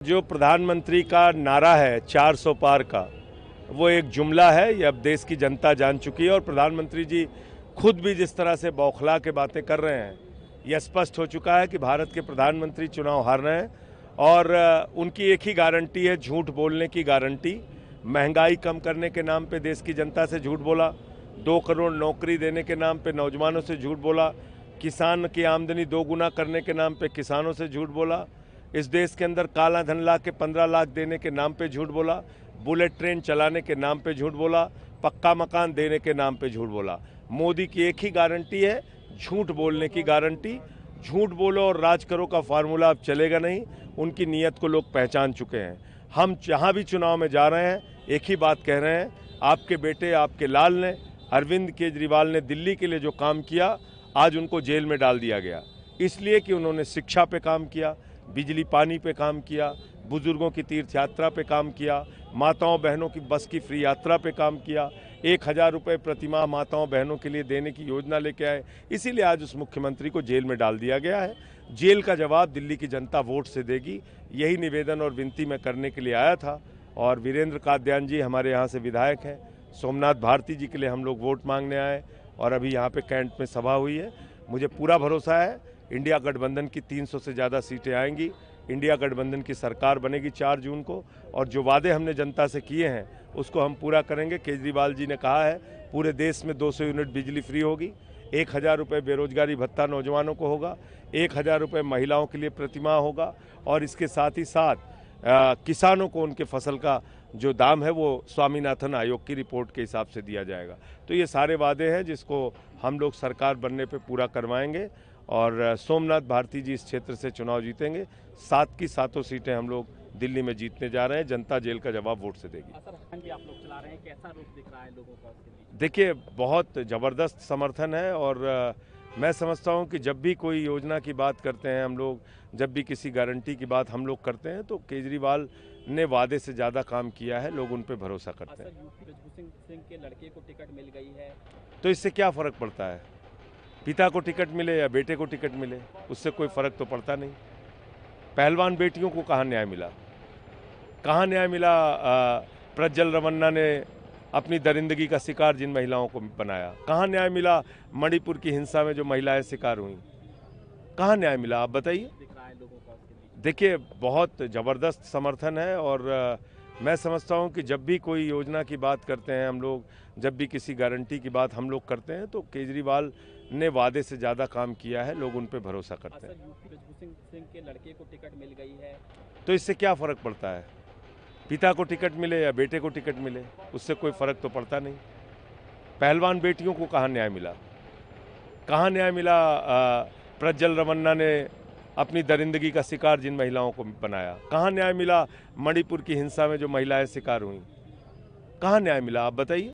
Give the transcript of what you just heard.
जो प्रधानमंत्री का नारा है 400 पार का, वो एक जुमला है। ये अब देश की जनता जान चुकी है और प्रधानमंत्री जी खुद भी जिस तरह से बौखला के बातें कर रहे हैं, यह स्पष्ट हो चुका है कि भारत के प्रधानमंत्री चुनाव हार रहे हैं और उनकी एक ही गारंटी है, झूठ बोलने की गारंटी। महंगाई कम करने के नाम पे देश की जनता से झूठ बोला, 2 करोड़ नौकरी देने के नाम पे नौजवानों से झूठ बोला, किसान की आमदनी 2 गुना करने के नाम पे किसानों से झूठ बोला, इस देश के अंदर काला धन ला के 15 लाख देने के नाम पे झूठ बोला, बुलेट ट्रेन चलाने के नाम पे झूठ बोला, पक्का मकान देने के नाम पे झूठ बोला। मोदी की एक ही गारंटी है, झूठ बोलने की गारंटी। झूठ बोलो और राज करो का फार्मूला अब चलेगा नहीं। उनकी नीयत को लोग पहचान चुके हैं। हम जहाँ भी चुनाव में जा रहे हैं एक ही बात कह रहे हैं, आपके बेटे आपके लाल ने, अरविंद केजरीवाल ने दिल्ली के लिए जो काम किया, आज उनको जेल में डाल दिया गया इसलिए कि उन्होंने शिक्षा पे काम किया, बिजली पानी पे काम किया, बुजुर्गों की तीर्थ यात्रा पे काम किया, माताओं बहनों की बस की फ्री यात्रा पे काम किया, 1000 रुपये प्रतिमाह माताओं बहनों के लिए देने की योजना लेके आए। इसीलिए आज उस मुख्यमंत्री को जेल में डाल दिया गया है। जेल का जवाब दिल्ली की जनता वोट से देगी। यही निवेदन और विनती मैं करने के लिए आया था। और वीरेंद्र कादयान जी हमारे यहाँ से विधायक हैं, सोमनाथ भारती जी के लिए हम लोग वोट मांगने आए और अभी यहाँ पे कैंट में सभा हुई है। मुझे पूरा भरोसा है इंडिया गठबंधन की 300 से ज़्यादा सीटें आएंगी। इंडिया गठबंधन की सरकार बनेगी 4 जून को और जो वादे हमने जनता से किए हैं उसको हम पूरा करेंगे। केजरीवाल जी ने कहा है पूरे देश में 200 यूनिट बिजली फ्री होगी, 1000 रुपये बेरोजगारी भत्ता नौजवानों को होगा, 1000 रुपये महिलाओं के लिए प्रतिमाह होगा और इसके साथ ही साथ किसानों को उनके फसल का जो दाम है वो स्वामीनाथन आयोग की रिपोर्ट के हिसाब से दिया जाएगा। तो ये सारे वादे हैं जिसको हम लोग सरकार बनने पे पूरा करवाएंगे और सोमनाथ भारती जी इस क्षेत्र से चुनाव जीतेंगे। 7 की 7 सीटें हम लोग दिल्ली में जीतने जा रहे हैं। जनता जेल का जवाब वोट से देगी। आप लोग चला रहे हैं, कैसा रुख दिख रहा है लोगों का उसके बीच? देखिए, बहुत ज़बरदस्त समर्थन है और मैं समझता हूं कि जब भी कोई योजना की बात करते हैं हम लोग, जब भी किसी गारंटी की बात हम लोग करते हैं तो केजरीवाल ने वादे से ज़्यादा काम किया है, लोग उन पे भरोसा करते हैं। यूपी सिंह के लड़के को टिकट मिल गई है, तो इससे क्या फ़र्क पड़ता है? पिता को टिकट मिले या बेटे को टिकट मिले, उससे कोई फ़र्क तो पड़ता नहीं। पहलवान बेटियों को कहाँ न्याय मिला? कहाँ न्याय मिला? प्रज्वल रमन्ना ने अपनी दरिंदगी का शिकार जिन महिलाओं को बनाया, कहाँ न्याय मिला? मणिपुर की हिंसा में जो महिलाएं शिकार हुई, कहाँ न्याय मिला? आप बताइए। दिख रहा है लोगों का उसके बीच? देखिए, बहुत ज़बरदस्त समर्थन है और मैं समझता हूँ कि जब भी कोई योजना की बात करते हैं हम लोग, जब भी किसी गारंटी की बात हम लोग करते हैं तो केजरीवाल ने वादे से ज़्यादा काम किया है, लोग उन पे भरोसा करते हैं। यूपी सिंह के लड़के को टिकट मिल गई है, तो इससे क्या फ़र्क पड़ता है? पिता को टिकट मिले या बेटे को टिकट मिले, उससे कोई फ़र्क तो पड़ता नहीं। पहलवान बेटियों को कहाँ न्याय मिला? कहाँ न्याय मिला? प्रज्वल रमन्ना ने अपनी दरिंदगी का शिकार जिन महिलाओं को बनाया, कहाँ न्याय मिला? मणिपुर की हिंसा में जो महिलाएं शिकार हुई, कहाँ न्याय मिला? आप बताइए।